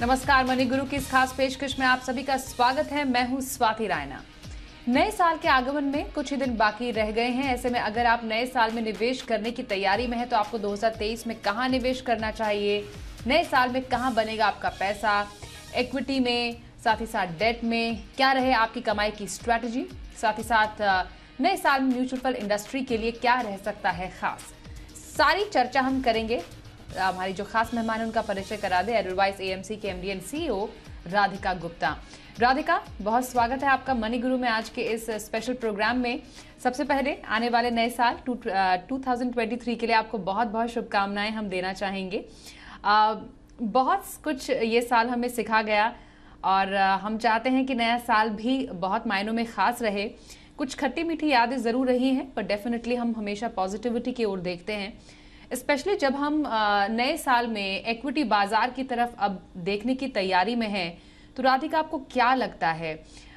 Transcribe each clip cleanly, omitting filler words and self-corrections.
नमस्कार, मनी गुरु की इस खास पेशकश में आप सभी का स्वागत है। मैं हूं स्वाति रायना। नए साल के आगमन में कुछ ही दिन बाकी रह गए हैं। ऐसे में अगर आप नए साल में निवेश करने की तैयारी में हैं तो आपको 2023 में कहां निवेश करना चाहिए, नए साल में कहां बनेगा आपका पैसा, इक्विटी में, साथ ही साथ डेट में, क्या रहे आपकी कमाई की स्ट्रैटेजी, साथ ही साथ नए साल में म्यूचुअल फंड इंडस्ट्री के लिए क्या रह सकता है खास, सारी चर्चा हम करेंगे। हमारी जो खास मेहमान है उनका परिचय करा दे। एडवाइस एएमसी के MD and CEO Radhika Gupta. Radhika, बहुत स्वागत है आपका मनी गुरु में आज के इस स्पेशल प्रोग्राम में। सबसे पहले आने वाले नए साल 2023 के लिए आपको बहुत बहुत शुभकामनाएं हम देना चाहेंगे। बहुत कुछ ये साल हमें सिखा गया और हम चाहते हैं कि नया साल भी बहुत मायनों में खास रहे। कुछ खट्टी मीठी यादें जरूर रही हैं, पर डेफिनेटली हम हमेशा पॉजिटिविटी की ओर देखते हैं। स्पेशली जब हम नए साल में इक्विटी बाजार की तरफ अब देखने की तैयारी में हैं, तो राधिका आपको क्या लगता है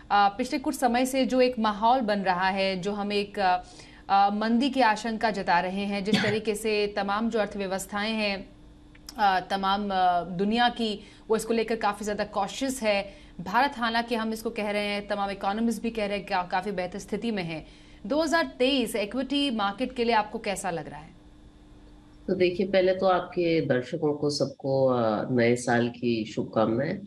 पिछले कुछ समय से जो एक माहौल बन रहा है, जो हम एक मंदी की आशंका जता रहे हैं, जिस तरीके से तमाम जो अर्थव्यवस्थाएं हैं, तमाम दुनिया की, वो इसको लेकर काफ़ी ज़्यादा कॉशियस है। भारत हालांकि हम इसको कह रहे हैं, तमाम इकोनॉमिस्ट भी कह रहे हैं काफ़ी बेहतर स्थिति में है। 2023 इक्विटी मार्केट के लिए आपको कैसा लग रहा है? तो देखिए, पहले तो आपके दर्शकों को सबको नए साल की शुभकामनाएं।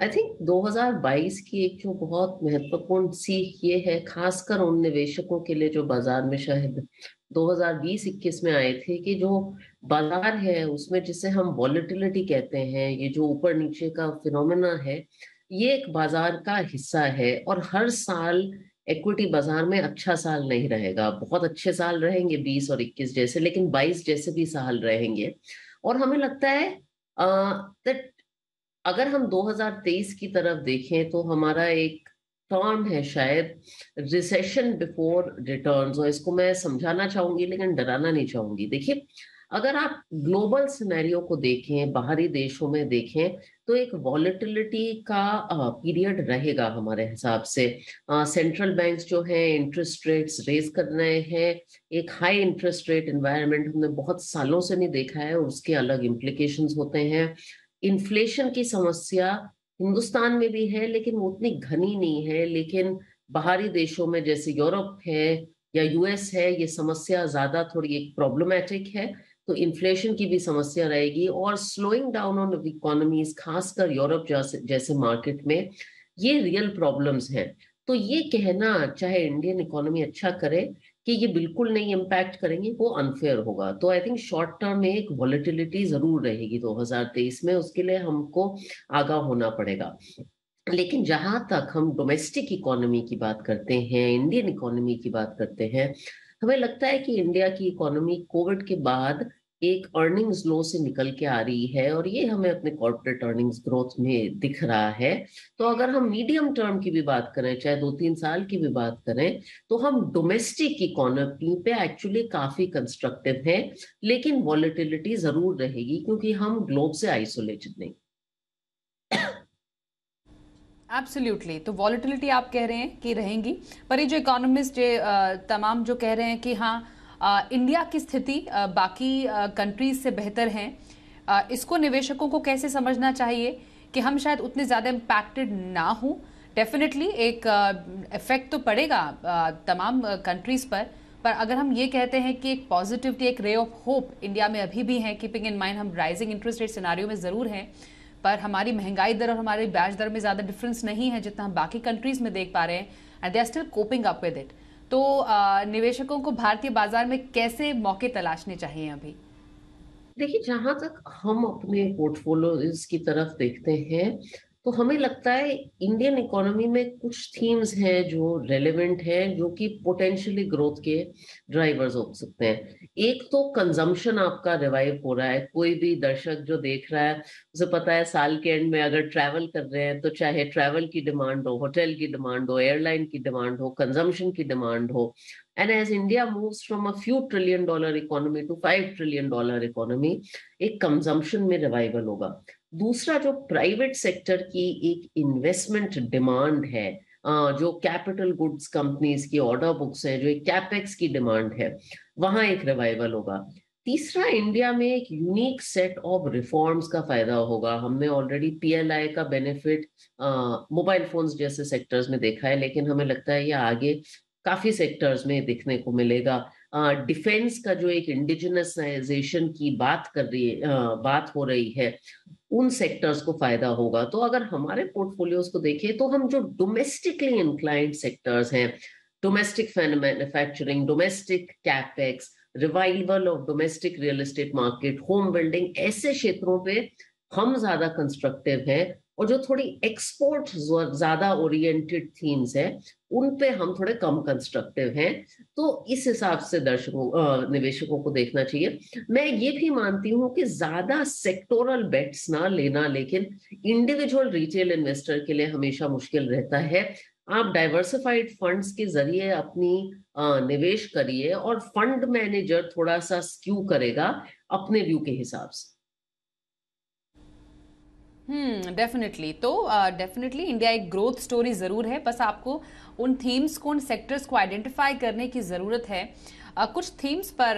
आई थिंक 2022 की एक जो बहुत महत्वपूर्ण सीख ये है, खासकर उन निवेशकों के लिए जो बाजार में शायद 2020-21 में आए थे, कि जो बाजार है उसमें जिसे हम वॉलेटिलिटी कहते हैं, ये जो ऊपर नीचे का फिनोमेना है, ये एक बाजार का हिस्सा है। और हर साल इक्विटी बाजार में अच्छा साल नहीं रहेगा। बहुत अच्छे साल रहेंगे 20 और 21 जैसे, लेकिन 22 जैसे भी साल रहेंगे। और हमें लगता है दैट अगर हम 2023 की तरफ देखें तो हमारा एक टर्म है शायद रिसेशन बिफोर रिटर्न्स, और इसको मैं समझाना चाहूंगी लेकिन डराना नहीं चाहूंगी। देखिए, अगर आप ग्लोबल सिनेरियो को देखें, बाहरी देशों में देखें, तो एक वॉलेटिलिटी का पीरियड रहेगा हमारे हिसाब से। सेंट्रल बैंक्स जो हैं इंटरेस्ट रेट्स रेज कर रहे हैं। एक हाई इंटरेस्ट रेट एनवायरनमेंट हमने बहुत सालों से नहीं देखा है, और उसके अलग इम्प्लीकेशंस होते हैं। इन्फ्लेशन की समस्या हिंदुस्तान में भी है, लेकिन वो उतनी घनी नहीं है। लेकिन बाहरी देशों में जैसे यूरोप है या यूएस है, ये समस्या ज्यादा थोड़ी एक प्रॉब्लमेटिक है। तो इन्फ्लेशन की भी समस्या रहेगी, और स्लोइंग डाउन ऑन इकोनॉमीज, खासकर यूरोप जैसे मार्केट में ये रियल प्रॉब्लम्स हैं। तो ये कहना, चाहे इंडियन इकोनॉमी अच्छा करे, कि ये बिल्कुल नहीं इम्पैक्ट करेंगे, वो अनफेयर होगा। तो आई थिंक शॉर्ट टर्म में एक वॉलेटिलिटी जरूर रहेगी 2023 में, उसके लिए हमको आगाह होना पड़ेगा। लेकिन जहां तक हम डोमेस्टिक इकोनॉमी की बात करते हैं, इंडियन इकोनॉमी की बात करते हैं, हमें लगता है कि इंडिया की इकोनॉमी कोविड के बाद एक अर्निंग्स लो से निकल के आ रही है, और ये हमें अपने कॉर्पोरेट अर्निंग्स ग्रोथ में दिख रहा है। तो अगर हम मीडियम टर्म की भी बात करें, चाहे 2-3 साल की भी बात करें, तो हम डोमेस्टिक इकोनॉमी पे एक्चुअली काफी कंस्ट्रक्टिव हैं। लेकिन वॉलेटिलिटी जरूर रहेगी, क्योंकि हम ग्लोब से आइसोलेटेड नहीं। एब्सोल्युटली। तो वॉलेटिलिटी आप कह रहे हैं कि रहेंगी, पर ये जो इकोनॉमिस्ट तमाम जो कह रहे हैं कि हाँ इंडिया की स्थिति बाकी कंट्रीज से बेहतर है, इसको निवेशकों को कैसे समझना चाहिए कि हम शायद उतने ज़्यादा इम्पैक्टेड ना हो? डेफिनेटली एक इफेक्ट तो पड़ेगा तमाम कंट्रीज पर अगर हम ये कहते हैं कि एक पॉजिटिविटी, एक रे ऑफ होप इंडिया में अभी भी है, कीपिंग इन माइंड हम राइजिंग इंटरेस्ट रेट सिनारियो में ज़रूर हैं, पर हमारी महंगाई दर और हमारी ब्याज दर में ज़्यादा डिफरेंस नहीं है जितना हम बाकी कंट्रीज में देख पा रहे हैं, and they are still coping up with it. तो निवेशकों को भारतीय बाजार में कैसे मौके तलाशने चाहिए अभी? देखिए, जहां तक हम अपने पोर्टफोलियोज की तरफ देखते हैं, तो हमें लगता है इंडियन इकोनॉमी में कुछ थीम्स हैं जो रेलेवेंट हैं, जो कि पोटेंशियली ग्रोथ के ड्राइवर्स हो सकते हैं। एक तो कंजम्पशन आपका रिवाइव हो रहा है। कोई भी दर्शक जो देख रहा है, उसे पता है साल के एंड में अगर ट्रैवल कर रहे हैं, तो चाहे ट्रैवल की डिमांड हो, होटल की डिमांड हो, एयरलाइन की डिमांड हो, कंजम्पशन की डिमांड हो। And as India moves from a few $1 trillion economy to $5 trillion economy, एक कंजम्पशन में रिवाइवल होगा। दूसरा, जो प्राइवेट सेक्टर की एक इन्वेस्टमेंट डिमांड है, जो कैपिटल गुड्स कंपनीज की ऑर्डर बुक्स हैं, जो एक कैपेक्स की डिमांड है, वहां एक रिवाइवल होगा। तीसरा, इंडिया में एक यूनिक सेट ऑफ रिफॉर्म्स का फायदा होगा। हमने ऑलरेडी पीएलआई का बेनिफिट मोबाइल फोन्स जैसे सेक्टर्स में देखा है, लेकिन हमें लगता है ये आगे काफी सेक्टर्स में देखने को मिलेगा। डिफेंस का जो एक इंडिजिनसाइजेशन की बात हो रही है, उन सेक्टर्स को फायदा होगा। तो अगर हमारे पोर्टफोलियोज को देखें तो हम जो डोमेस्टिकली इंक्लाइंड सेक्टर्स हैं, domestic manufacturing, domestic capex, revival of domestic real estate market, home building, ऐसे क्षेत्रों पे हम ज्यादा कंस्ट्रक्टिव हैं। और जो थोड़ी एक्सपोर्ट ज्यादा ओरिएंटेड थीम्स है, उन पे हम थोड़े कम कंस्ट्रक्टिव हैं। तो इस हिसाब से निवेशकों को देखना चाहिए। मैं ये भी मानती हूँ कि ज्यादा सेक्टोरल बेट्स ना लेना, लेकिन इंडिविजुअल रिटेल इन्वेस्टर के लिए हमेशा मुश्किल रहता है। आप डाइवर्सिफाइड फंड्स के जरिए अपनी निवेश करिए, और फंड मैनेजर थोड़ा सा स्क्यू करेगा अपने व्यू के हिसाब से। डेफिनेटली। तो डेफिनेटली इंडिया एक ग्रोथ स्टोरी जरूर है, बस आपको उन थीम्स को, उन सेक्टर्स को आइडेंटिफाई करने की जरूरत है। कुछ थीम्स पर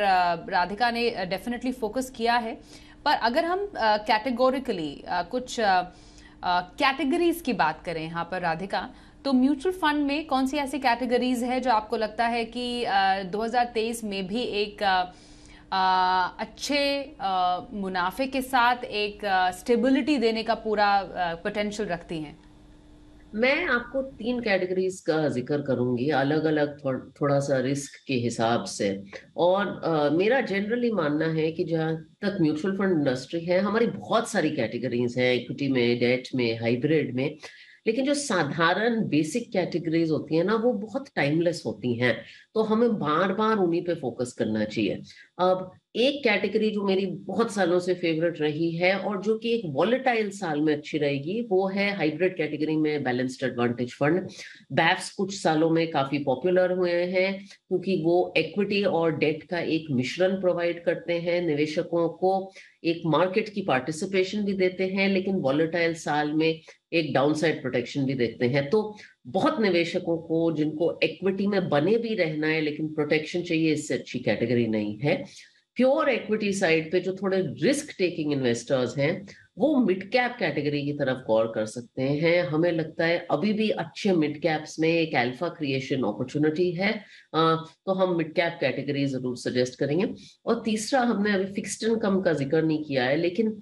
राधिका ने डेफिनेटली फोकस किया है, पर अगर हम कैटेगोरिकली कुछ कैटेगरीज की बात करें यहाँ पर राधिका, तो म्यूचुअल फंड में कौन सी ऐसी कैटेगरीज है जो आपको लगता है कि 2023 में भी एक अच्छे मुनाफे के साथ एक स्टेबिलिटी देने का पूरा पोटेंशियल रखती हैं? मैं आपको 3 कैटेगरीज का जिक्र करूंगी, अलग अलग थोड़ा सा रिस्क के हिसाब से। और मेरा जनरली मानना है कि जहां तक म्यूचुअल फंड इंडस्ट्री है, हमारी बहुत सारी कैटेगरीज हैं, इक्विटी में, डेट में, हाइब्रिड में। लेकिन जो साधारण बेसिक कैटेगरीज होती है ना, वो बहुत टाइमलेस होती हैं, तो हमें बार बार उन्हीं पे फोकस करना चाहिए। अब एक कैटेगरी जो मेरी बहुत सालों से फेवरेट रही है और जो कि एक वॉलेटाइल साल में अच्छी रहेगी, वो है हाइब्रिड कैटेगरी में बैलेंस्ड एडवांटेज फंड। बैफ्स कुछ सालों में काफी पॉपुलर हुए हैं, क्योंकि वो इक्विटी और डेट का एक मिश्रण प्रोवाइड करते हैं, निवेशकों को एक मार्केट की पार्टिसिपेशन भी देते हैं, लेकिन वॉलेटाइल साल में एक डाउनसाइड प्रोटेक्शन भी देते हैं। तो बहुत निवेशकों को जिनको इक्विटी में बने भी रहना है लेकिन प्रोटेक्शन चाहिए, इससे अच्छी कैटेगरी नहीं है। प्योर इक्विटी साइड पे जो थोड़े रिस्क टेकिंग इन्वेस्टर्स हैं, वो मिड कैप कैटेगरी की तरफ गौर कर सकते हैं। हमें लगता है अभी भी अच्छे मिड कैप्स में एक अल्फा क्रिएशन अपॉर्चुनिटी है, तो हम मिड कैप कैटेगरी जरूर सजेस्ट करेंगे। और तीसरा, हमने अभी फिक्स्ड इनकम का जिक्र नहीं किया है, लेकिन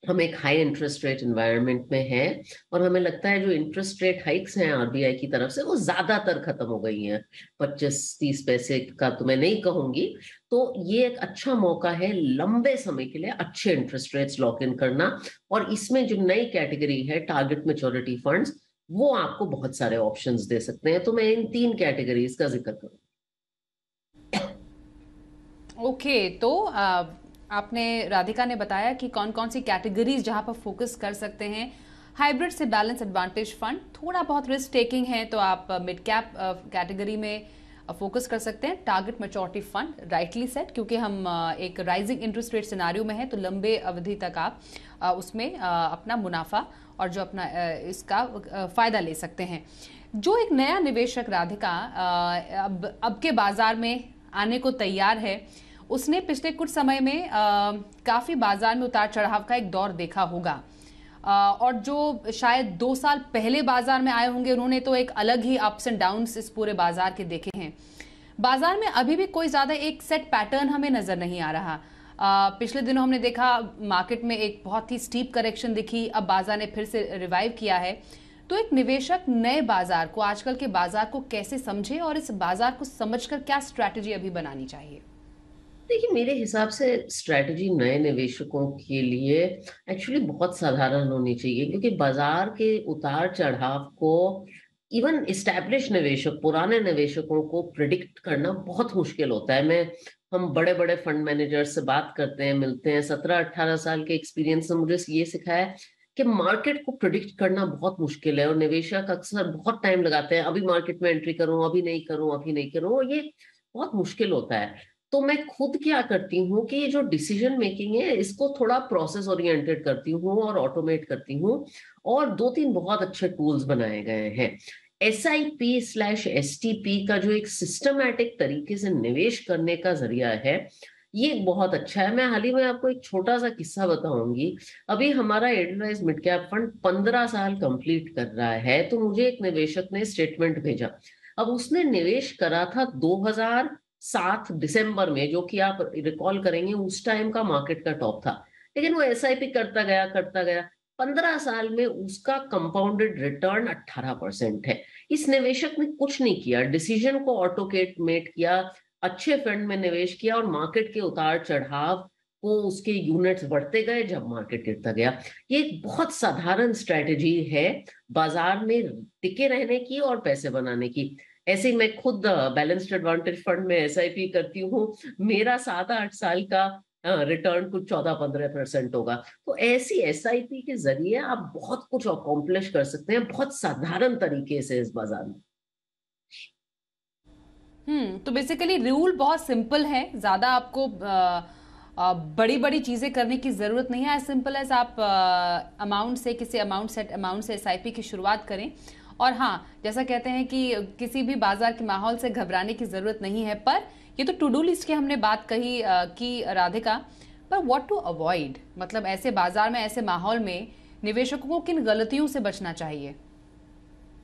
हम एक हाई इंटरेस्ट रेट एनवायरनमेंट में हैं, और हमें लगता है जो इंटरेस्ट रेट हाइक्स हैं आरबीआई की तरफ से, वो ज्यादातर खत्म हो गई हैं। 25-30 पैसे का तो मैं नहीं कहूंगी। तो ये एक अच्छा मौका है लंबे समय के लिए अच्छे इंटरेस्ट रेट्स लॉक इन करना। और इसमें जो नई कैटेगरी है टारगेट मैच्योरिटी फंड्स, वो आपको बहुत सारे ऑप्शंस दे सकते हैं। तो मैं इन 3 कैटेगरीज का जिक्र करूँ। ओके, तो आपने, राधिका ने बताया कि कौन कौन सी कैटेगरीज जहां पर फोकस कर सकते हैं। हाइब्रिड से बैलेंस एडवांटेज फंड, थोड़ा बहुत रिस्क टेकिंग है तो आप मिड कैप कैटेगरी में फोकस कर सकते हैं। Target maturity fund rightly set, क्योंकि हम एक राइजिंग इंटरेस्ट रेट सिनारियो में है, तो लंबे अवधि तक आप उसमें अपना मुनाफा और जो अपना इसका फायदा ले सकते हैं। जो एक नया निवेशक राधिका अब के बाजार में आने को तैयार है, उसने पिछले कुछ समय में काफी बाजार में उतार चढ़ाव का एक दौर देखा होगा, और जो शायद 2 साल पहले बाजार में आए होंगे, उन्होंने तो एक अलग ही अप्स एंड डाउन्स इस पूरे बाजार के देखे हैं। बाजार में अभी भी कोई ज्यादा एक सेट पैटर्न हमें नजर नहीं आ रहा। पिछले दिनों हमने देखा मार्केट में एक बहुत ही स्टीप करेक्शन दिखी, अब बाजार ने फिर से रिवाइव किया है। तो एक निवेशक नए बाजार को, आजकल के बाजार को कैसे समझे, और इस बाजार को समझकर क्या स्ट्रैटेजी अभी बनानी चाहिए? देखिए, मेरे हिसाब से स्ट्रैटेजी नए निवेशकों के लिए एक्चुअली बहुत साधारण होनी चाहिए, क्योंकि बाजार के उतार चढ़ाव को इवन इस्टेब्लिश निवेशक, पुराने निवेशकों को प्रिडिक्ट करना बहुत मुश्किल होता है। हम बड़े बड़े फंड मैनेजर से बात करते हैं, मिलते हैं, 17-18 साल के एक्सपीरियंस ने मुझे ये सिखाया है कि मार्केट को प्रिडिक्ट करना बहुत मुश्किल है, और निवेशक अक्सर बहुत टाइम लगाते हैं, अभी मार्केट में एंट्री करूं, अभी नहीं करूं, अभी नहीं करूं, ये बहुत मुश्किल होता है। तो मैं खुद क्या करती हूँ कि ये जो डिसीजन मेकिंग है, इसको थोड़ा प्रोसेस ओरिएंटेड करती हूँ और ऑटोमेट करती हूँ, और 2-3 बहुत अच्छे टूल्स बनाए गए हैं। SIP/STP का जो एक सिस्टमैटिक तरीके से निवेश करने का जरिया है, ये बहुत अच्छा है। मैं हाल ही में आपको एक छोटा सा किस्सा बताऊंगी। अभी हमारा एडवाइस मिड कैप फंड 15 साल कंप्लीट कर रहा है, तो मुझे एक निवेशक ने स्टेटमेंट भेजा। अब उसने निवेश करा था 2007 दिसंबर में, जो कि आप रिकॉल करेंगे उस टाइम का मार्केट का टॉप था। लेकिन वो एसआईपी करता गया 15 साल में उसका कंपाउंडेड रिटर्न 18% है। इस निवेशक ने कुछ नहीं किया, डिसीजन को ऑटोमेट किया, अच्छे फंड में निवेश किया और मार्केट के उतार चढ़ाव को उसके यूनिट्स बढ़ते गए जब मार्केट गिरता गया। ये एक बहुत साधारण स्ट्रेटेजी है बाजार में टिके रहने की और पैसे बनाने की। ऐसे ही मैं खुद बैलेंस्ड एडवांटेज फंड में एसआईपी करती हूँ। मेरा 7-8 साल का रिटर्न कुछ 14-15% होगा। तो ऐसी एसआईपी के जरिए आप बहुत कुछ अकॉम्प्लिश कर सकते हैं बहुत साधारण तरीके से इस बाजार में। तो बेसिकली रूल बहुत सिंपल है, ज्यादा आपको बड़ी बड़ी चीजें करने की जरूरत नहीं है। एज सिंपल एज आप अमाउंट से, किसी अमाउंट सेट अमाउंट से एसआईपी की शुरुआत करें। और हाँ, जैसा कहते हैं कि किसी भी बाजार के माहौल से घबराने की जरूरत नहीं है। पर ये तो टू डू लिस्ट की हमने बात कही कि राधिका, पर व्हाट टू अवॉइड, मतलब ऐसे बाजार में, ऐसे माहौल में निवेशकों को किन गलतियों से बचना चाहिए?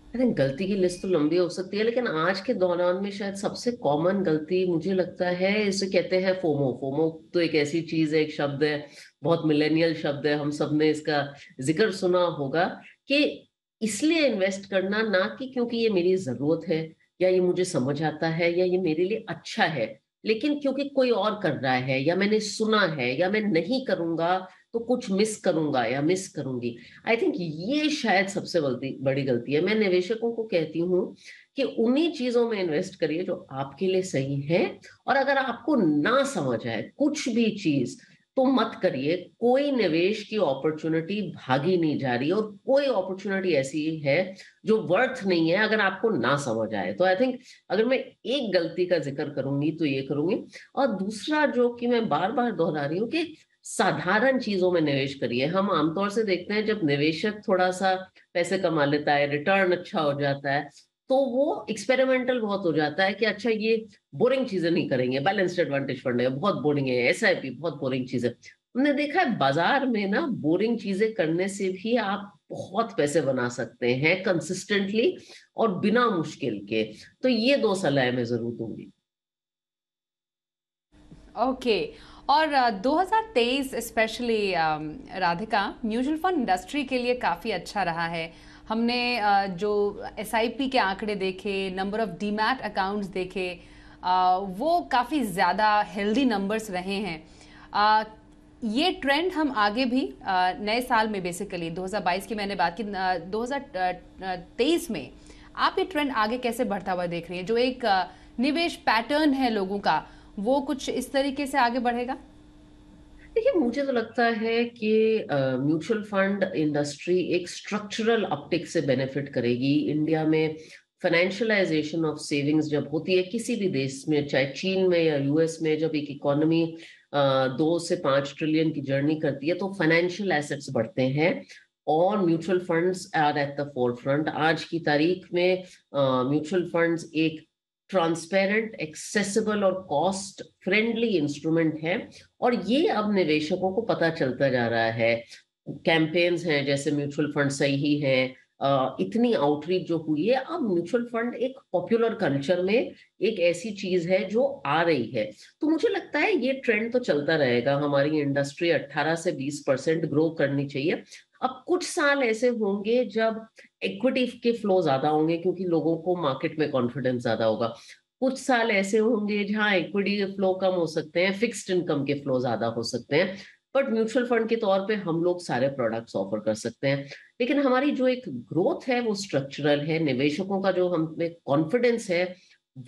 आई थिंक गलती की लिस्ट तो लंबी हो सकती है, लेकिन आज के दौरान में शायद सबसे कॉमन गलती मुझे लगता है, इसे कहते हैं फोमो। फोमो तो एक ऐसी चीज है, एक शब्द है, बहुत मिलेनियल शब्द है, हम सब ने इसका जिक्र सुना होगा। कि इसलिए इन्वेस्ट करना ना कि क्योंकि ये मेरी जरूरत है या ये मुझे समझ आता है या ये मेरे लिए अच्छा है, लेकिन क्योंकि कोई और कर रहा है या मैंने सुना है या मैं नहीं करूंगा तो कुछ मिस करूंगा या मिस करूंगी। आई थिंक ये शायद सबसे बड़ी गलती है। मैं निवेशकों को कहती हूँ कि उन्हीं चीजों में इन्वेस्ट करिए जो आपके लिए सही है। और अगर आपको ना समझ आए कुछ भी चीज तो मत करिए। कोई निवेश की अपॉर्चुनिटी भागी नहीं जा रही, और कोई अपॉर्चुनिटी ऐसी है जो वर्थ नहीं है अगर आपको ना समझ आए। तो आई थिंक अगर मैं एक गलती का जिक्र करूंगी तो ये करूंगी। और दूसरा जो कि मैं बार बार दोहरा रही हूँ कि साधारण चीजों में निवेश करिए। हम आमतौर से देखते हैं जब निवेशक थोड़ा सा पैसे कमा लेता है, रिटर्न अच्छा हो जाता है, तो वो एक्सपेरिमेंटल बहुत हो जाता है कि अच्छा ये बोरिंग चीजें नहीं करेंगे, बैलेंस्ड एडवांटेज फंड है बहुत बोरिंग है, एसआईपी बहुत बोरिंग चीज है। हमने देखा है बाजार में ना, बोरिंग चीजें करने से भी आप बहुत पैसे बना सकते हैं कंसिस्टेंटली और बिना मुश्किल के। तो ये दो सलाह मैं जरूर दूंगी। ओके। और 2023 specially Radhika, mutual fund industry के लिए काफ़ी अच्छा रहा है। हमने जो एसआईपी के आंकड़े देखे, नंबर ऑफ डीमैट अकाउंट्स देखे, वो काफ़ी ज़्यादा हेल्दी नंबर्स रहे हैं। अ, ये ट्रेंड हम आगे भी नए साल में, बेसिकली 2022 की मैंने बात की, 2023 में आप ये ट्रेंड आगे कैसे बढ़ता हुआ देख रही हैं? जो एक निवेश पैटर्न है लोगों का, वो कुछ इस तरीके से आगे बढ़ेगा? देखिए, मुझे तो लगता है कि म्यूचुअल फंड इंडस्ट्री एक स्ट्रक्चरल अपटिक से बेनिफिट करेगी। इंडिया में फाइनेंशियलाइजेशन ऑफ सेविंग्स जब होती है किसी भी देश में, चाहे चीन में या यूएस में, जब एक इकोनॉमी 2 से 5 ट्रिलियन की जर्नी करती है तो फाइनेंशियल एसेट्स बढ़ते हैं और mutual funds are at the forefront. आज की तारीख में म्यूचुअल फंड्स एक ट्रांसपेरेंट, एक्सेसिबल और कॉस्ट फ्रेंडली इंस्ट्रूमेंट है। और ये अब निवेशकों को पता चलता जा रहा है। कैंपेन्स हैं जैसे म्यूचुअल फंड सही है, इतनी आउटरीच जो हुई है, अब म्यूचुअल फंड एक पॉपुलर कल्चर में एक ऐसी चीज है जो आ रही है। तो मुझे लगता है ये ट्रेंड तो चलता रहेगा। हमारी इंडस्ट्री 18 से 20% ग्रो करनी चाहिए। अब कुछ साल ऐसे होंगे जब इक्विटी के फ्लो ज्यादा होंगे क्योंकि लोगों को मार्केट में कॉन्फिडेंस ज्यादा होगा। कुछ साल ऐसे होंगे जहां इक्विटी के फ्लो कम हो सकते हैं, फिक्स्ड इनकम के फ्लो ज्यादा हो सकते हैं। बट म्यूचुअल फंड के तौर पे हम लोग सारे प्रोडक्ट्स ऑफर कर सकते हैं। लेकिन हमारी जो एक ग्रोथ है वो स्ट्रक्चरल है। निवेशकों का जो हम में कॉन्फिडेंस है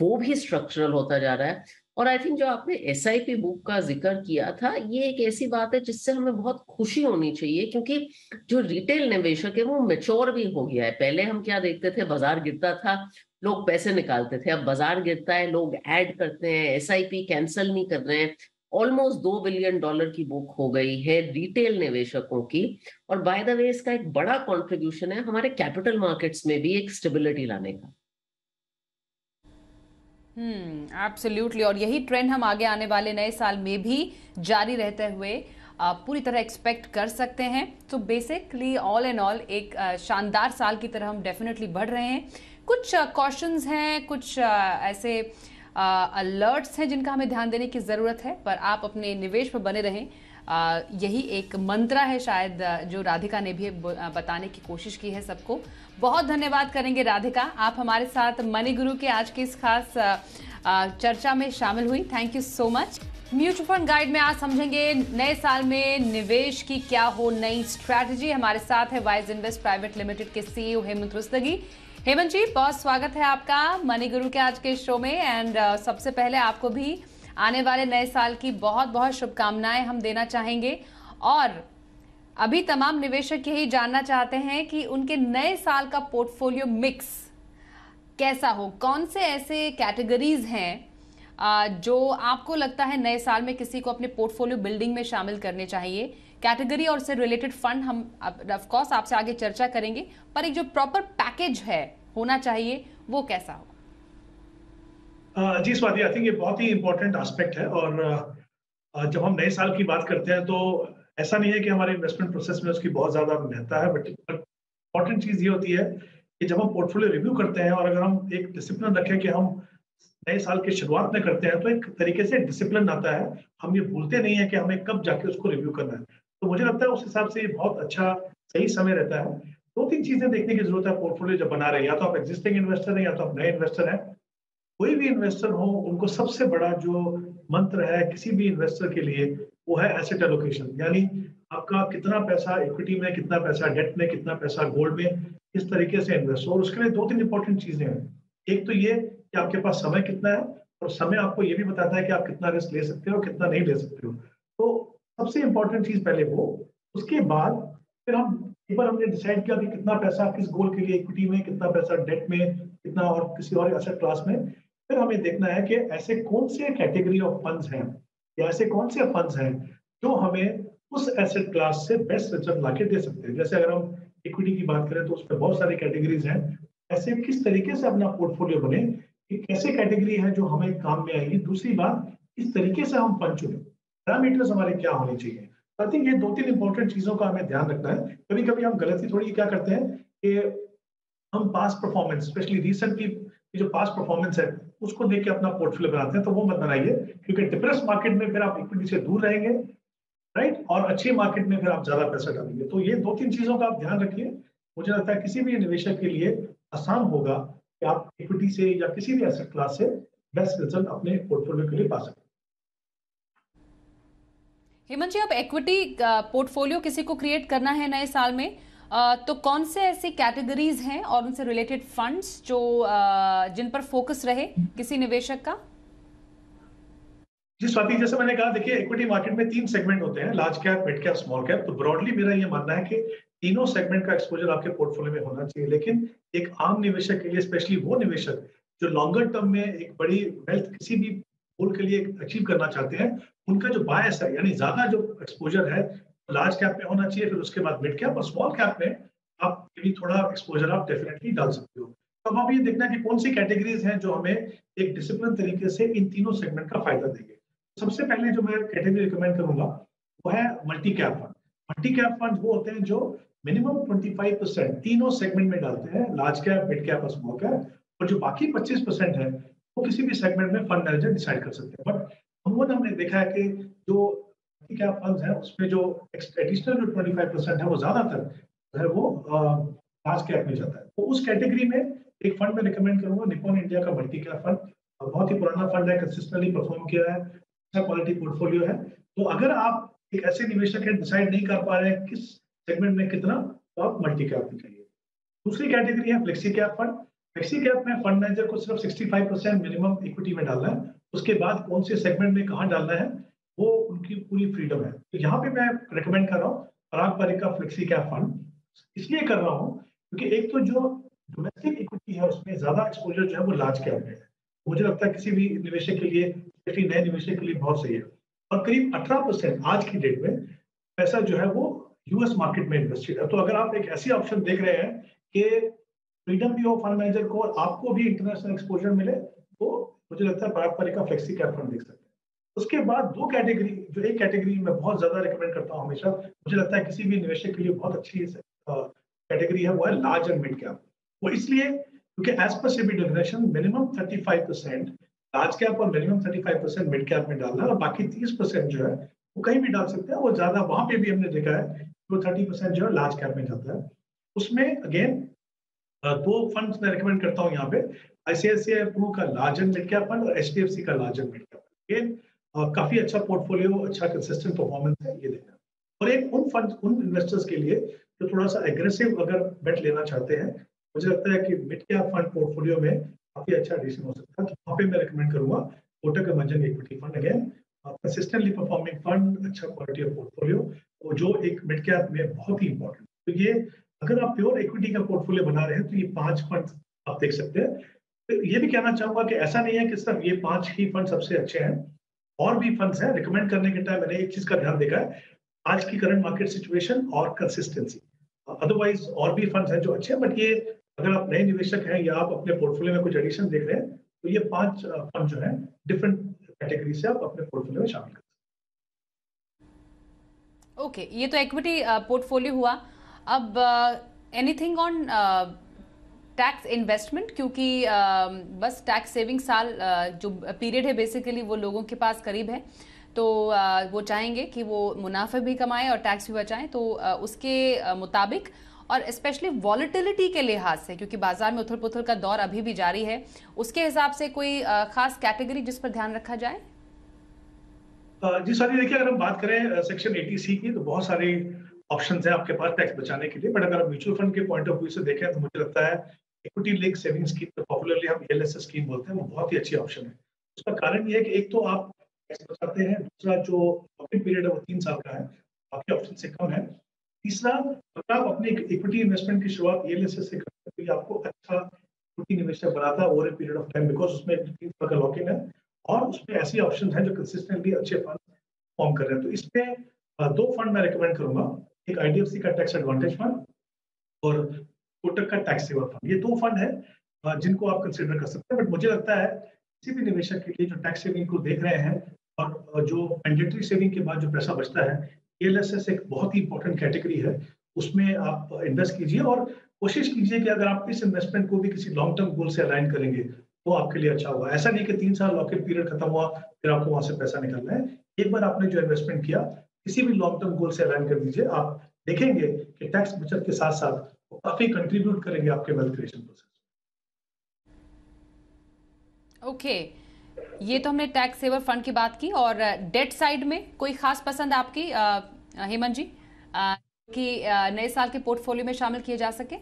वो भी स्ट्रक्चरल होता जा रहा है। और आई थिंक जो आपने एसआईपी बुक का जिक्र किया था, ये एक ऐसी बात है जिससे हमें बहुत खुशी होनी चाहिए, क्योंकि जो रिटेल निवेशक है वो मेच्योर भी हो गया है। पहले हम क्या देखते थे, बाजार गिरता था, लोग पैसे निकालते थे। अब बाजार गिरता है, लोग ऐड करते हैं, एसआईपी कैंसिल नहीं कर रहे हैं। ऑलमोस्ट $2 बिलियन की बुक हो गई है रिटेल निवेशकों की। और बाय द वे, इसका एक बड़ा कंट्रीब्यूशन है हमारे कैपिटल मार्केट्स में भी एक स्टेबिलिटी लाने का। एब्सोल्युटली, और यही ट्रेंड हम आगे आने वाले नए साल में भी जारी रहते हुए पूरी तरह एक्सपेक्ट कर सकते हैं। तो बेसिकली ऑल एंड ऑल एक शानदार साल की तरह हम डेफिनेटली बढ़ रहे हैं। कुछ कॉशंस हैं, कुछ ऐसे अलर्ट्स हैं जिनका हमें ध्यान देने की ज़रूरत है, पर आप अपने निवेश पर बने रहें। यही एक मंत्र है शायद जो राधिका ने भी बताने की कोशिश की है सबको। बहुत धन्यवाद करेंगे राधिका, आप हमारे साथ मनी गुरु के आज की इस खास चर्चा में शामिल हुई। Thank you so much. Mutual fund guide में आज समझेंगे नए साल में निवेश की क्या हो नई स्ट्रैटेजी। हमारे साथ है वाइज इन्वेस्ट प्राइवेट लिमिटेड के सीईओ हेमंत रुस्तगी। हेमंत जी, बहुत स्वागत है आपका मनी गुरु के आज के शो में। एंड सबसे पहले आपको भी आने वाले नए साल की बहुत बहुत शुभकामनाएं हम देना चाहेंगे। और अभी तमाम निवेशक यही जानना चाहते हैं कि उनके नए साल का पोर्टफोलियो मिक्स कैसा हो, कौन से ऐसे कैटेगरीज हैं जो आपको लगता है नए साल में किसी को अपने पोर्टफोलियो बिल्डिंग में शामिल करने चाहिए। कैटेगरी और से रिलेटेड फंड हम ऑफ कोर्स आपसे आगे चर्चा करेंगे, पर एक जो प्रॉपर पैकेज है होना चाहिए वो कैसा हो? जी स्वाति, आई थिंक ये बहुत ही इंपॉर्टेंट एस्पेक्ट है। और जब हम नए साल की बात करते हैं तो ऐसा नहीं है कि हमारे इन्वेस्टमेंट प्रोसेस में उसकी बहुत ज्यादा महत्ता है, बट इंपॉर्टेंट चीज ये होती है कि जब हम पोर्टफोलियो रिव्यू करते हैं और अगर हम एक डिसिप्लिन रखें कि हम नए साल की शुरुआत में करते हैं तो एक तरीके से डिसिप्लिन आता है। हम ये भूलते नहीं है कि हमें कब जाके उसको रिव्यू करना है। तो मुझे लगता है उस हिसाब से ये बहुत अच्छा सही समय रहता है। 2-3 चीजें देखने की जरूरत है पोर्टफोलियो जब बना रहे हैं। या तो आप एग्जिस्टिंग इन्वेस्टर हैं या तो आप नए इन्वेस्टर हैं। कोई भी इन्वेस्टर हो, उनको सबसे बड़ा जो मंत्र है किसी भी इन्वेस्टर के लिए वो है एसेट एलोकेशन, यानी आपका कितना पैसा इक्विटी में, कितना पैसा डेट में, कितना पैसा गोल्ड में, इस तरीके से इन्वेस्ट हो। और उसके लिए 2-3 इंपॉर्टेंट चीजें हैं। एक तो ये कि आपके पास समय कितना है, और समय आपको ये भी बताता है कि आप कितना रिस्क ले सकते हो, कितना नहीं ले सकते हो। तो सबसे इंपॉर्टेंट चीज पहले वो। उसके बाद फिर हम एक बार हमने डिसाइड किया कि कितना पैसा किस गोल के लिए इक्विटी में, कितना पैसा डेट में, कितना और किसी और एसेट क्लास में, फिर हमें देखना है कि ऐसे कौन से कैटेगरी ऑफ फंड्स हैं या ऐसे कौन से फंड्स हैं जो हमें उस एसेट क्लास से बेस्ट रिटर्न लाके दे सकते हैं। जैसे अगर हम इक्विटी की बात करें तो उसमें बहुत सारी कैटेगरीज हैं। ऐसे किस तरीके से अपना पोर्टफोलियो बने कि कैसे कैटेगरी है जो हमें काम में आएगी। दूसरी बात, किस तरीके से हम फंड चुने, पैरामीटर्स हमारे क्या होने चाहिए। आई थिंक ये 2-3 इंपॉर्टेंट चीजों का हमें ध्यान रखना है। कभी कभी हम गलती थोड़ी क्या करते हैं कि हम पास परफॉर्मेंस, स्पेशली रिसेंटली जो पास परफॉर्मेंस है उसको देख के अपना पोर्टफोलियो बनाते हैं। तो वो मत बनाइए, क्योंकि डिप्रेस मार्केट में फिर आप इक्विटी से दूर रहेंगे, राइट, और अच्छी मार्केट में फिर आप ज्यादा पैसा डालेंगे। तो ये 2-3 चीजों का आप ध्यान रखिए। मुझे लगता है किसी भी निवेशक के लिए आसान होगा कि आप इक्विटी से या किसी भी एसेट क्लास से बेस्ट रिजल्ट अपने पोर्टफोलियो के लिए पा सकते हैं। हेमंत जी, अब इक्विटी पोर्टफोलियो किसी को क्रिएट करना है नए साल में, तो कौन से ऐसी कैटेगरीज हैं और उनसे रिलेटेड फंड्स जो जिन पर फोकस रहे किसी निवेशक का? जी स्वाति, जैसे मैंने कहा, देखिए इक्विटी मार्केट में 3 सेगमेंट होते हैं, large cap, mid cap, small cap. तो ब्रॉडली मेरा ये मानना है कि तीनों सेगमेंट का एक्सपोजर आपके पोर्टफोलियो में होना चाहिए। लेकिन एक आम निवेशक के लिए, स्पेशली वो निवेशक जो लॉन्गर टर्म में एक बड़ी वेल्थ किसी भी गोल के लिए अचीव करना चाहते हैं, उनका जो बायस है, यानी ज्यादा जो एक्सपोजर है लार्ज कैप में होना चाहिए, फिर उसके बाद मिड कैप और स्मॉल कैप में आप भी थोड़ा एक्सपोजर आप डेफिनेटली डाल सकते हो। तो अब आप ये देखना कि कौन सी कैटेगरीज हैं जो हमें एक डिसिप्लिन तरीके से इन तीनों सेगमेंट का फायदा देंगे। सबसे पहले जो मैं कैटेगरी रिकमेंड करूंगा वो है multi cap fund. Multi cap fund वो होते हैं जो मिनिमम 25% तीनों सेगमेंट में डालते हैं, लार्ज कैप, मिड कैप और स्मॉल कैप। और जो बाकी 25% है वो किसी भी सेगमेंट में फंड मैनेजर डिसाइड कर सकते हैं। बट अमूमन हमने देखा है कि जो मल्टी कैप फंड है उसमें जो एडिशनल जो 25% है वो ज्यादातर है वो लार्ज कैप में जाता है। तो उस कैटेगरी में एक फंड में रिकमेंड करूंगा, निप्पॉन इंडिया का मल्टी कैप फंड। बहुत ही पुराना फंड है, कंसिस्टेंटली परफॉर्म किया है, अच्छा क्वालिटी पोर्टफोलियो है। तो अगर आप एक ऐसे निवेशक है डिसाइड नहीं कर पा रहे हैं किस सेगमेंट में कितना, तो आप मल्टी कैप में जाइए। दूसरी कैटेगरी है flexi cap fund. Flexi cap में फंड मैनेजर को सिर्फ 65% मिनिमम इक्विटी में डालना है। उसके बाद कौन से सेगमेंट में कहाँ डालना है वो उनकी पूरी फ्रीडम है। तो यहाँ पे मैं रिकमेंड कर रहा हूँ पराग पारिक का फ्लेक्सी कैप फंड। इसलिए कर रहा हूँ क्योंकि एक तो जो डोमेस्टिक इक्विटी है उसमें ज्यादा एक्सपोजर जो है वो लार्ज कैप में है। मुझे लगता है किसी भी निवेशक के लिए, स्पेशली नए निवेशक के लिए बहुत सही है। और करीब 18% आज की डेट में पैसा जो है वो यूएस मार्केट में इन्वेस्टेड है। तो अगर आप एक ऐसी ऑप्शन देख रहे हैं कि फ्रीडम भी हो फंड मैनेजर को और आपको भी इंटरनेशनल एक्सपोजर मिले, तो मुझे लगता है पारंपरिक का फ्लेक्सी कैप फंड देख सकते हैं। उसके बाद दो कैटेगरी, जो एक कैटेगरी मैं बहुत ज्यादा रिकमेंड करता हूँ हमेशा, मुझे लगता है किसी भी निवेशक के लिए बहुत अच्छी कैटेगरी है, वो है लार्ज एंड मिड कैप। वो इसलिए क्योंकि as per SEBI definition minimum 35% large cap और मिनिमम 35% मिड कैप में डालना, और बाकी 30% जो है वो कहीं भी डाल सकते हैं। वो ज्यादा वहां पे भी हमने देखा है वो 30% जो है लार्ज कैप में जाता है। उसमें अगेन दो फंड्स मैं रिकमेंड करता हूँ यहाँ पे, आईसीआईसीआई प्रू का large and mid cap fund और एचडीएफसी का large and mid cap. Again काफी अच्छा पोर्टफोलियो, अच्छा कंसिस्टेंट परफॉर्मेंस है, ये देखना। और एक उन फंड, उन इन्वेस्टर्स के लिए जो थोड़ा सा एग्रेसिव अगर बेट लेना चाहते हैं, मुझे लगता है कि मिड कैप फंड पोर्टफोलियो में काफी अच्छा एडिशन हो सकता है। तो वहाँ पे मैं रिकमेंड करूंगा Kotak emerging equity fund. Again consistently performing fund, अच्छा क्वालिटी ऑफ पोर्टफोलियो, जो एक मिड कैप में बहुत ही इंपॉर्टेंट। तो ये अगर आप प्योर इक्विटी का पोर्टफोलियो बना रहे हैं तो ये 5 फंड आप देख सकते हैं। तो ये भी कहना चाहूंगा कि ऐसा नहीं है कि सिर्फ ये 5 ही फंड सबसे अच्छे हैं, और भी फंड्स हैं। रिकमेंड करने के टाइम मैंने एक चीज का ध्यान देखा है, आज की करंट मार्केट सिचुएशन और कंसिस्टेंसी। अदरवाइज और भी फंड्स हैं जो अच्छे हैं, बट ये अगर आप नए निवेशक हैं या आप अपने पोर्टफोलियो में कुछ एडिशन देख रहे हैं, तो ये 5 फंड जो है डिफरेंट कैटेगरी से आप अपने पोर्टफोलियो में शामिल कर सकते हैं। ओके, ये तो इक्विटी पोर्टफोलियो हुआ। अब एनीथिंग ऑन टैक्स इन्वेस्टमेंट, क्योंकि बस टैक्स सेविंग साल जो पीरियड है बेसिकली वो लोगों के पास करीब है, तो वो चाहेंगे कि वो मुनाफा भी कमाएं और टैक्स भी बचाएं। तो उसके मुताबिक और स्पेशली वॉलेटिलिटी के लिहाज से, क्योंकि बाजार में उथल पुथल का दौर अभी भी जारी है, उसके हिसाब से कोई खास कैटेगरी जिस पर ध्यान रखा जाए? जी सारी, देखिए अगर हम बात करें सेक्शन 80C की, तो बहुत सारे ऑप्शंस हैं आपके पास टैक्स बचाने के लिए। बट अगर आप म्यूचुअल फंड के पॉइंट ऑफ व्यू से देखें तो मुझे लगता है इक्विटी लिंक सेविंग स्कीम, तो पॉपुलरली हम एलएसएस स्कीम बोलते हैं, वो बहुत ही अच्छी ऑप्शन है। उसका कारण ये है कि एक तो आप टैक्स बचाते हैं, दूसरा जो लॉकिंग पीरियड है वो 3 साल का है, बाकी ऑप्शन से कम है। तीसरा, अगर आप अपने इक्विटी इन्वेस्टमेंट की शुरुआत एलएसएस से करते हैं तो आपको अच्छा इक्विटी निवेशक बनाता है over a period of time, because उसमें 3 साल का लॉकिंग है और उसमें ऐसी ऑप्शन है जो कंसिस्टेंटली अच्छे फंड फॉर्म कर रहे हैं। तो इसमें 2 फंड मैं रिकमेंड करूंगा, एक आईडीएफसी का टैक्स एडवांटेज फंड और कोटक का टैक्स सेवर फंड। ये 2 फंड है जिनको आप कंसिडर कर सकते हैं। बट मुझे लगता है किसी भी निवेशक के लिए जो टैक्स सेविंग को देख रहे हैं और जो मैंडेटरी सेविंग के बाद जो पैसा बचता है, एलएसएस एक बहुत ही इंपॉर्टेंट कैटेगरी है, उसमें आप इन्वेस्ट कीजिए और कोशिश कीजिए कि अगर आप इस इन्वेस्टमेंट को भी किसी लॉन्ग टर्म गोल से अलाइन करेंगे तो आपके लिए अच्छा होगा। ऐसा नहीं कि 3 साल लॉकिंग पीरियड खत्म हुआ फिर आपको वहां से पैसा निकालना है। एक बार आपने जो इन्वेस्टमेंट किया किसी भी लॉन्ग टर्म गोल से अलाइन कर दीजिए, आप देखेंगे कि टैक्स बचत के साथ साथ वो काफी कंट्रीब्यूट करेंगे आपके वेल्थ क्रिएशन प्रोसेस। ओके, ये तो हमने टैक्स सेवर फंड की बात की। और डेट साइड में कोई खास पसंद आपकी हेमंत जी कि नए साल के पोर्टफोलियो में शामिल किए जा सके?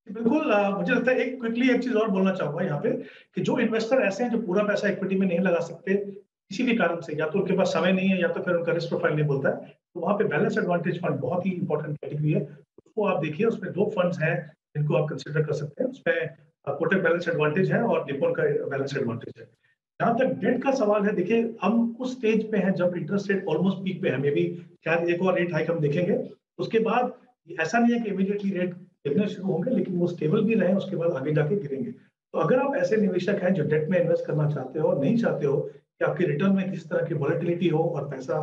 बिल्कुल, मुझे लगता है एक क्विकली एक चीज और बोलना चाहूंगा यहाँ पे कि जो इन्वेस्टर ऐसे हैं जो पूरा पैसा इक्विटी में नहीं लगा सकते किसी भी कारण से, या तो उनके पास समय नहीं है या तो फिर उनका रिस्क प्रोफाइल नहीं बोलता है, तो वहाँ पे बैलेंस एडवांटेज फंड बहुत ही इंपॉर्टेंट कैटेगरी है। उसको आप देखिए, उसमें 2 फंड्स हैं जिनको आप कंसिडर कर सकते हैं। उसमें कोटक बैलेंस एडवांटेज है और निप्पॉन का बैलेंस एडवांटेज है। जहां तक डेट का सवाल है, देखिए हम उस स्टेज पे हैं जब इंटरेस्ट रेट ऑलमोस्ट पीक पे है, मे बी शायद एक और रेट हाइक हम देखेंगे। उसके बाद ऐसा नहीं है कि इमीडिएटली रेट गिरने शुरू होंगे, लेकिन वो स्टेबल भी रहे, उसके बाद आगे जाके गिरेंगे। तो अगर आप ऐसे निवेशक हैं जो डेट में इन्वेस्ट करना चाहते हो और नहीं चाहते हो कि आपके रिटर्न में किसी तरह की वॉलेटिलिटी हो और पैसा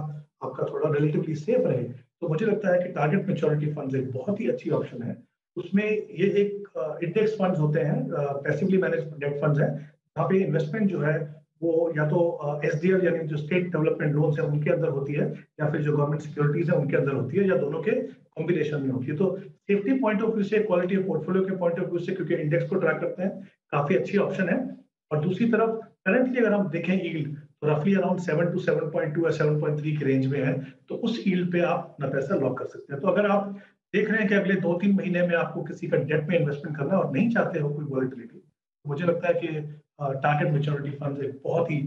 आपका थोड़ा रिलेटिवली सेफ रहे, तो मुझे लगता है कि टारगेट मैच्योरिटी फंड एक बहुत ही अच्छी ऑप्शन है। उसमें ये एक इंडेक्स फंड्स होते हैं, पैसिवली मैनेज्ड डेट फंड्स हैं, जहाँ पे इन्वेस्टमेंट जो है वो या तो एसडीएल यानी जो स्टेट डेवलपमेंट लोन्स है उनके अंदर होती है, या फिर जो गवर्नमेंट सिक्योरिटीज है उनके अंदर होती है, या दोनों के कॉम्बिनेशन में होती है। तो सेफ्टी पॉइंट ऑफ व्यू से, क्वालिटी ऑफ पोर्टफोलियो के पॉइंट ऑफ व्यू से, क्योंकि इंडेक्स को ट्रैक करते हैं, काफी अच्छी ऑप्शन है। और दूसरी तरफ करंटली अगर हम देखें यील्ड, तो रफली अराउंड 7 to 7.2 या 7.3 के रेंज में है, तो उस यील्ड पे आप अपना पैसा लॉक कर सकते हैं। तो अगर आप देख रहे हैं कि अगले 2-3 महीने में आपको किसी का डेट में इन्वेस्टमेंट करना है और नहीं चाहते हो कोई वॉलेटिलिटी, तो मुझे लगता है कि टारगेट मैच्योरिटी फंड एक बहुत ही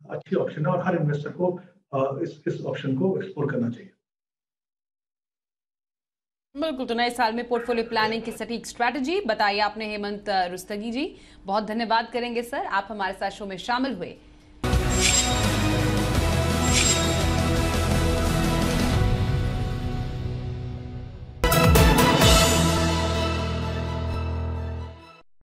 अच्छी ऑप्शन है और हर इन्वेस्टर को इस ऑप्शन को एक्सप्लोर करना चाहिए। बिल्कुल, तो नए साल में पोर्टफोलियो प्लानिंग की सटीक स्ट्रैटेजी बताई आपने हेमंत रुस्तगी जी। बहुत धन्यवाद करेंगे सर, आप हमारे साथ शो में शामिल हुए।